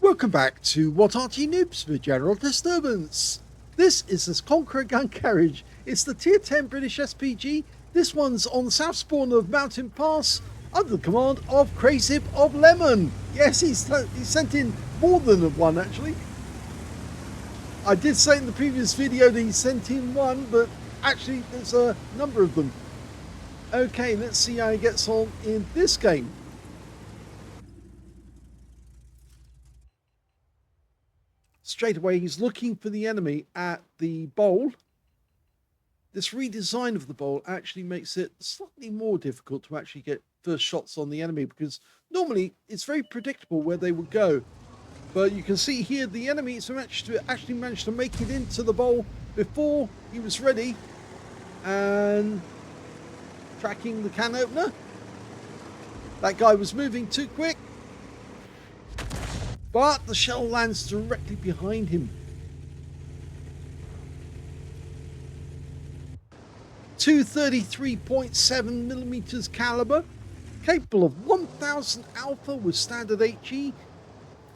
Welcome back to what Arty Noobs for General Disturbance. This is this Conqueror Gun Carriage. It's the Tier 10 British SPG. This one's on the south spawn of Mountain Pass under the command of crazib of LEM0N. Yes, he's sent in more than one actually. I did say in the previous video that he sent in one, but actually there's a number of them. Okay, let's see how he gets on in this game. Straight away, he's looking for the enemy at the bowl. This redesign of the bowl actually makes it slightly more difficult to actually get first shots on the enemy, because normally it's very predictable where they would go. But you can see here the enemy has actually managed to make it into the bowl before he was ready. And tracking the can opener. That guy was moving too quick. But the shell lands directly behind him. 233.7mm caliber, capable of 1000 alpha with standard HE,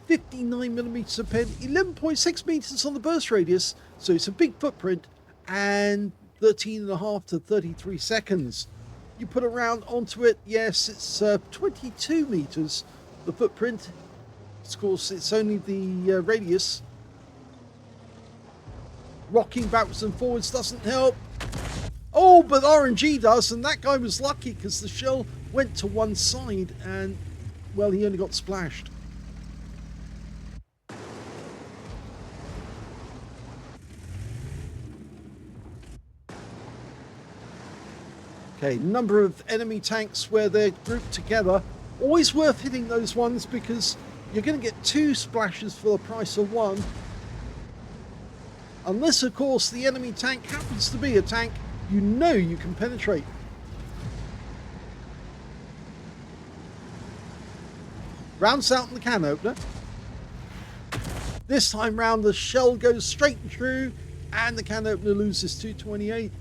59mm of pen, 11.6 meters on the burst radius, so it's a big footprint, and 13.5 to 33 seconds. You put a round onto it, yes, it's 22 meters, the footprint. Of course, it's only the radius. Rocking backwards and forwards doesn't help. Oh, but RNG does, and that guy was lucky because the shell went to one side and, well, he only got splashed. Okay, number of enemy tanks where they're grouped together. Always worth hitting those ones because you're going to get two splashes for the price of one. Unless, of course, the enemy tank happens to be a tank you know you can penetrate. Rounds out in the can opener. This time round, the shell goes straight and true, and the can opener loses 228.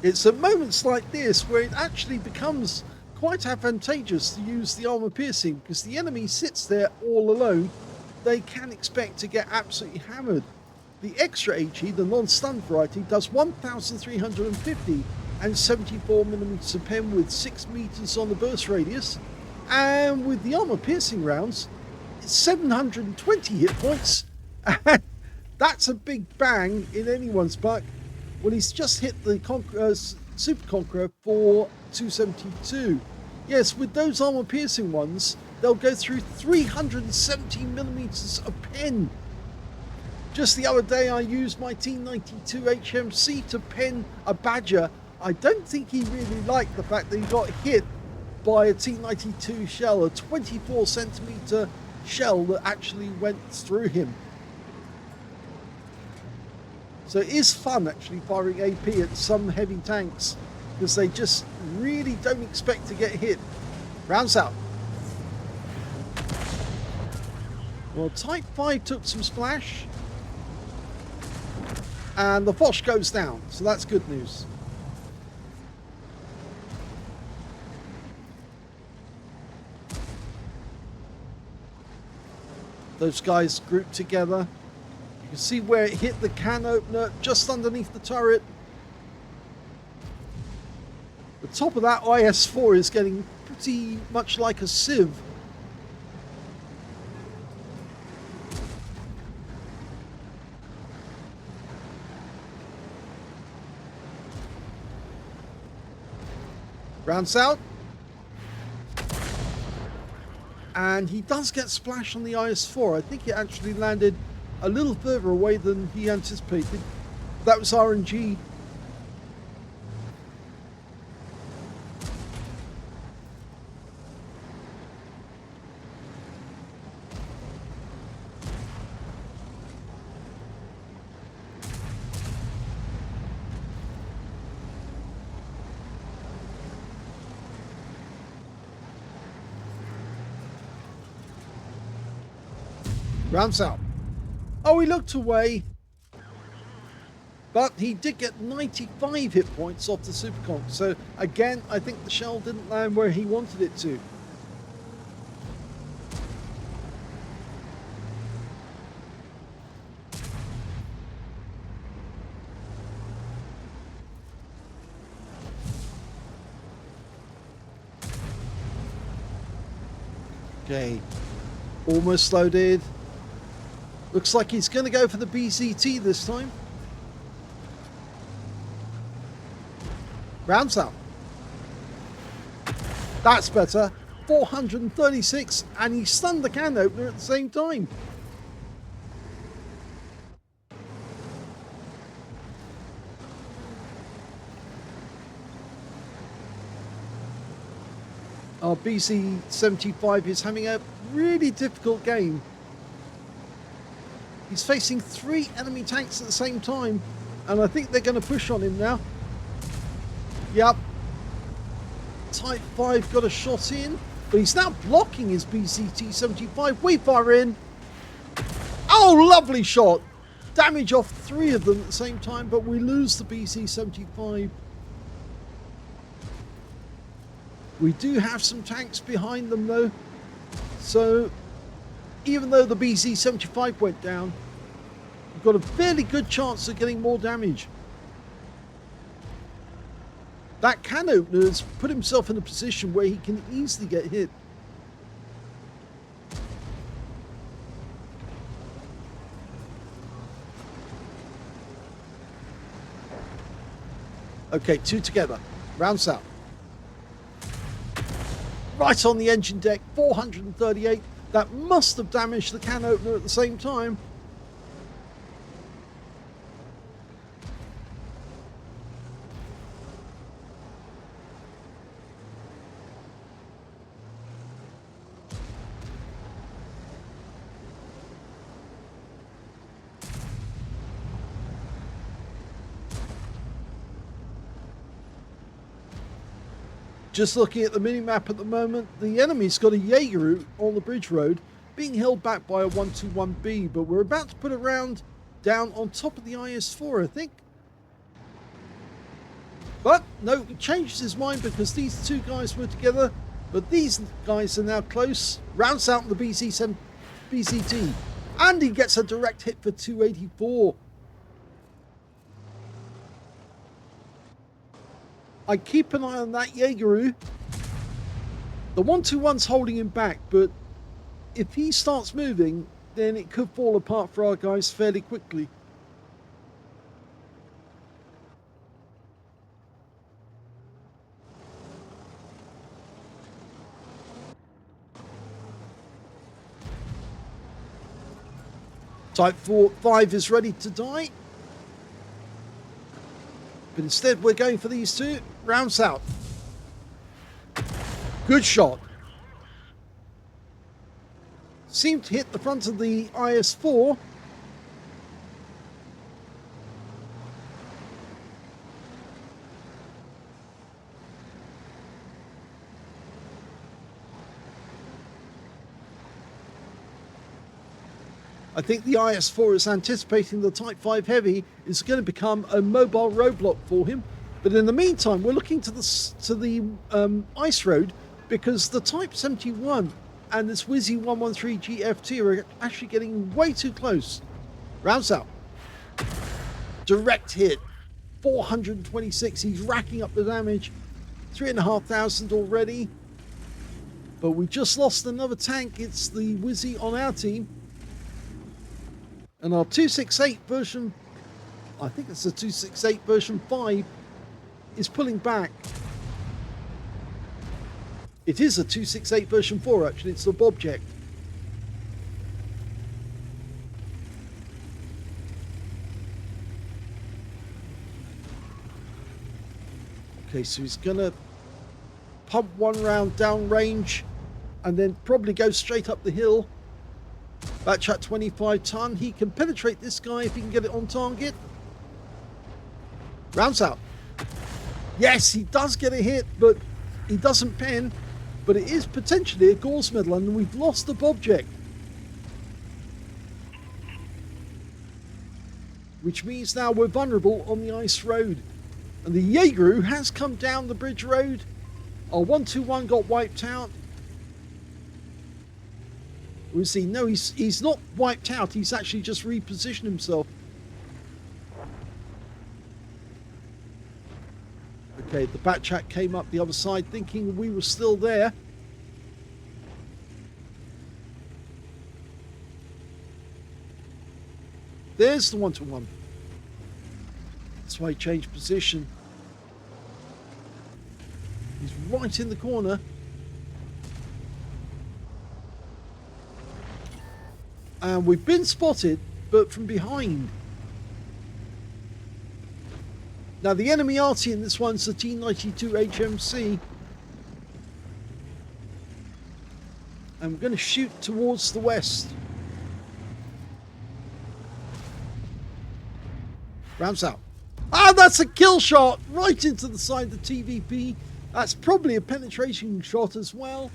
It's at moments like this where it actually becomes quite advantageous to use the armor piercing, because the enemy sits there all alone. They can expect to get absolutely hammered. The extra HE, the non-stun variety, does 1350 and 74mm of pen with 6 meters on the burst radius. And with the armor piercing rounds, it's 720 hit points. And that's a big bang in anyone's buck. Well, he's just hit the Super Conqueror for 272. Yes, with those armor piercing ones, they'll go through 370mm of pen. Just the other day, I used my T92 HMC to pen a Badger. I don't think he really liked the fact that he got hit by a T92 shell, a 24cm shell that actually went through him. So it is fun actually firing AP at some heavy tanks, because they just really don't expect to get hit. Rounds out. Well, Type 5 took some splash. And the Foch goes down, so that's good news. Those guys grouped together. You can see where it hit the can opener, just underneath the turret. The top of that IS-4 is getting pretty much like a sieve. Rounds out. And he does get splashed on the IS-4. I think it actually landed a little further away than he anticipated. That was RNG. Rounds out. Oh, he looked away. But he did get 95 hit points off the Super Conk. So again, I think the shell didn't land where he wanted it to. Okay, almost loaded. Looks like he's going to go for the BZT this time. Rounds up. That's better. 436, and he stunned the can opener at the same time. Our BC-75 is having a really difficult game. He's facing 3 enemy tanks at the same time, and I think they're going to push on him now. Yep. Type 5 got a shot in, but he's now blocking his BCT-75. We fire in. Oh, lovely shot. Damage off 3 of them at the same time, but we lose the BC-75. We do have some tanks behind them though, so even though the BZ-75 went down, we've got a fairly good chance of getting more damage. That can opener has put himself in a position where he can easily get hit. Okay, 2 together. Round south. Right on the engine deck, 438. That must have damaged the can opener at the same time. Just looking at the mini-map at the moment, the enemy's got a Jaeger on the bridge road, being held back by a 121B, but we're about to put a round down on top of the IS-4, I think. But, no, he changes his mind because these 2 guys were together, but these guys are now close. Rounds out the BZT, and he gets a direct hit for 284. I keep an eye on that Jaeger. The 121's holding him back, but if he starts moving, then it could fall apart for our guys fairly quickly. Type 5 is ready to die. But instead we're going for these 2. Rounds out. Good shot. Seemed to hit the front of the IS-4. I think the IS-4 is anticipating the Type 5 Heavy is going to become a mobile roadblock for him. But in the meantime, we're looking to the ice road because the Type 71 and this Wizzy 113 GFT are actually getting way too close. Rounds out. Direct hit. 426. He's racking up the damage. 3,500 already. But we just lost another tank. It's the Wizzy on our team. And our 268 version, I think it's the 268 version 5, is pulling back. It is a 268 version 4 actually, it's the Bobject. Okay, so he's gonna pump 1 round down range and then probably go straight up the hill. Batch at 25 ton. He can penetrate this guy if he can get it on target. Rounds out. Yes, he does get a hit, but he doesn't pen. But it is potentially a Gauss medal, and we've lost the Bobject. which means now we're vulnerable on the ice road. And the Jaeger has come down the bridge road. Our 121 got wiped out. We see, no, he's not wiped out. He's actually just repositioned himself. Okay, the Batchat came up the other side thinking we were still there. There's the 121. That's why he changed position. He's right in the corner. And we've been spotted, but from behind. Now the enemy Arty in this one's the T92 HMC. And we're going to shoot towards the west. Rounds out. Ah, that's a kill shot right into the side of the TVP. That's probably a penetration shot as well.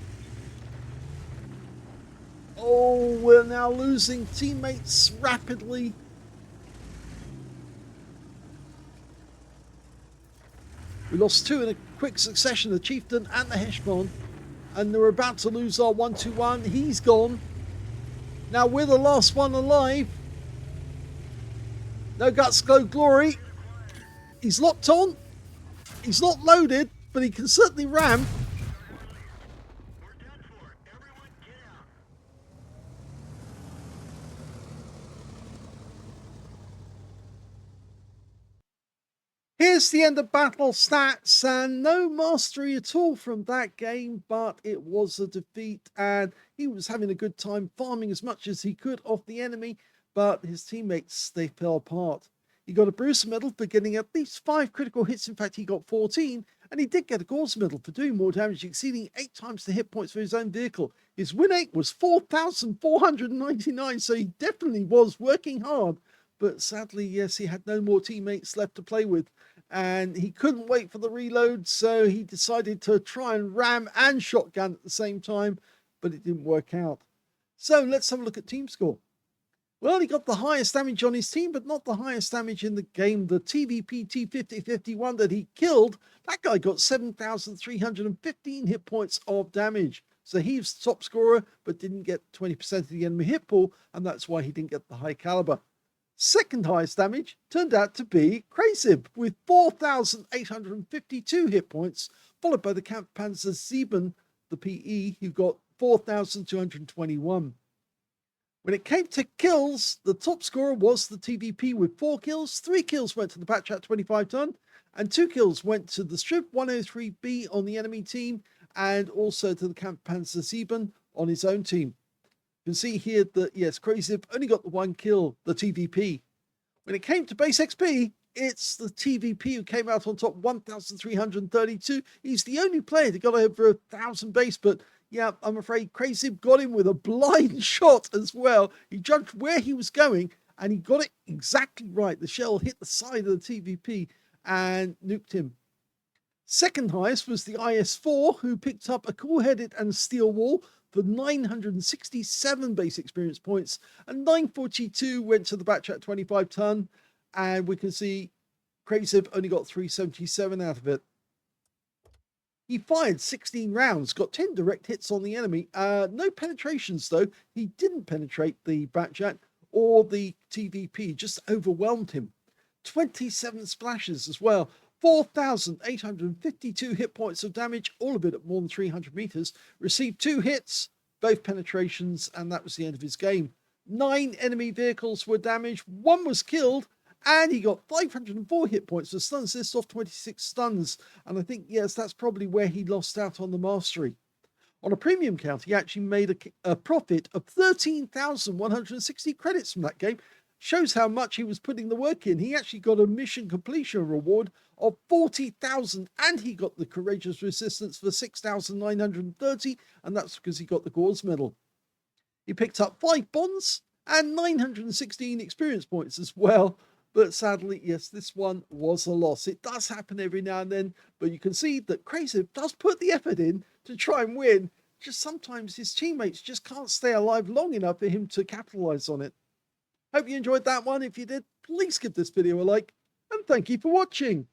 Oh, we're now losing teammates rapidly. We lost two in a quick succession, the Chieftain and the Heshbon. And we're about to lose our 121. He's gone. Now we're the last one alive. No guts, no glory. He's locked on. He's not loaded, but he can certainly ram. Here's the end of battle stats, and no mastery at all from that game, but it was a defeat, and he was having a good time farming as much as he could off the enemy, but his teammates, they fell apart. He got a Bruiser medal for getting at least 5 critical hits. In fact, he got 14, and he did get a Gauze medal for doing more damage, exceeding 8 times the hit points for his own vehicle. His win rate was 4,499, so he definitely was working hard. But sadly, yes, he had no more teammates left to play with, and he couldn't wait for the reload, so he decided to try and ram and shotgun at the same time, but it didn't work out. So let's have a look at team score. Well, he got the highest damage on his team, but not the highest damage in the game. The TVP T5051 that he killed, that guy got 7,315 hit points of damage. So he's the top scorer, but didn't get 20% of the enemy hit pool, and that's why he didn't get the high caliber. Second highest damage turned out to be crazib with 4,852 hit points, followed by the Kampfpanzer 7, the PE, who got 4,221. When it came to kills, the top scorer was the TVP with 4 kills. 3 kills went to the Batchat 25 ton, and 2 kills went to the Strip 103B on the enemy team, and also to the Kampfpanzer 7 on his own team. You can see here that, yes, crazib only got the 1 kill, the TVP. When it came to base XP, it's the TVP who came out on top, 1,332. He's the only player that got over 1,000 base, but yeah, I'm afraid crazib got him with a blind shot as well. He judged where he was going, and he got it exactly right. The shell hit the side of the TVP and nuked him. Second highest was the IS-4, who picked up a cool-headed and steel wall for 967 base experience points, and 942 went to the Batchat 25 ton, and we can see crazib only got 377 out of it. He fired 16 rounds, got 10 direct hits on the enemy. No penetrations though. He didn't penetrate the Batchat or the TVP, just overwhelmed him. 27 splashes as well. 4,852 hit points of damage, all of it at more than 300 meters. Received 2 hits, both penetrations, and that was the end of his game. 9 enemy vehicles were damaged, 1 was killed, and he got 504 hit points for stun assist off 26 stuns. And I think, yes, that's probably where he lost out on the mastery. On a premium count, he actually made a profit of 13,160 credits from that game. Shows how much he was putting the work in. He actually got a mission completion reward of 40,000, and he got the Courageous Resistance for 6,930, and that's because he got the Gauze medal. He picked up 5 bonds and 916 experience points as well. But sadly, yes, this one was a loss. It does happen every now and then, but you can see that crazib does put the effort in to try and win. Just sometimes his teammates just can't stay alive long enough for him to capitalize on it. Hope you enjoyed that one. If you did, please give this video a like, and thank you for watching.